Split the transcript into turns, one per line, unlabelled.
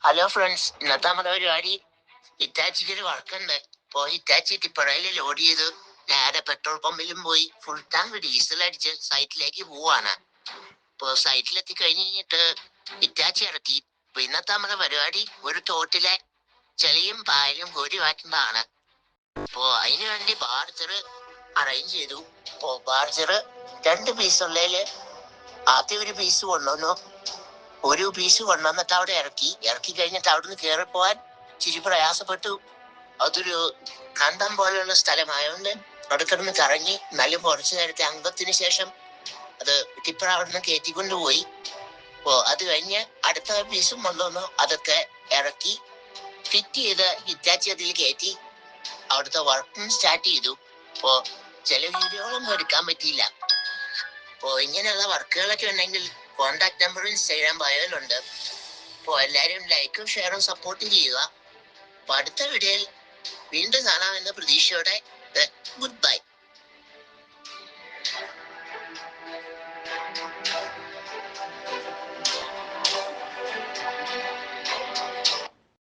Hello friends, ഇന്നത്തെ നമ്മുടെ പരിപാടി ഹിറ്റാച്ചിക്ക് ഒരു വർക്കുണ്ട്. ഇപ്പോൾ ഹിറ്റാച്ചി ടിപ്പറയിൽ ലോഡ് ചെയ്ത് നേരെ പെട്രോൾ പമ്പിലും പോയി ഫുൾ ടാങ്ക് ഡീസൽ അടിച്ച് സൈറ്റിലേക്ക് പോവാണ്. ഇപ്പോൾ സൈറ്റിലെത്തി കഴിഞ്ഞിട്ട് ഹിറ്റാച്ചി ഇറക്കി. അപ്പോൾ ഇന്നത്തെ നമ്മുടെ പരിപാടി ഒരു തോട്ടിലെ ചെളിയും പായലും കോരി മാറ്റുന്നതാണ്. അപ്പോൾ അതിനു വേണ്ടി ബാർജർ അറേഞ്ച് ചെയ്തു. ഇപ്പോൾ ബാർജർ 2 പീസ് ഉള്ളതിൽ ആദ്യം ഒരു പീസ് കൊണ്ടുവന്നു. ഒരു പീസ് കൊണ്ടുവന്നിട്ട് അവിടെ ഇറക്കി കഴിഞ്ഞിട്ട് അവിടുന്ന് കയറിപ്പോവാൻ ഇച്ചിരി പ്രയാസപ്പെട്ടു. അതൊരു കണ്ടം പോലെയുള്ള സ്ഥലമായതുകൊണ്ട് അവിടെ കിടന്ന് കറങ്ങി നല്ല കുറച്ചു നേരത്തെ അംഗത്തിന് ശേഷം അത് ടിപ്പർ അവിടുന്ന് കയറ്റിക്കൊണ്ടുപോയി. അപ്പോ അത് കഴിഞ്ഞ് അടുത്ത പീസും കൊണ്ടുവന്നു. അതൊക്കെ ഇറക്കി ഫിറ്റ് ചെയ്ത് ഹിറ്റാച്ചി അതിൽ കയറ്റി അവിടുത്തെ വർക്കും സ്റ്റാർട്ട് ചെയ്തു. അപ്പോ ചില വീഡിയോകളൊന്നും എടുക്കാൻ പറ്റിയില്ല. അപ്പോ ഇങ്ങനെയുള്ള വർക്കുകളൊക്കെ ഉണ്ടെങ്കിൽ കോണ്ടാക്ട് നമ്പറും ഇൻസ്റ്റാഗ്രാം ബയോയിലുണ്ട്. അപ്പോൾ എല്ലാവരും ലൈക്കും ഷെയറും സപ്പോർട്ടും ചെയ്യുക. അപ്പോൾ അടുത്ത വീഡിയോയിൽ വീണ്ടും കാണാമെന്ന പ്രതീക്ഷയോടെ ഗുഡ് ബൈ.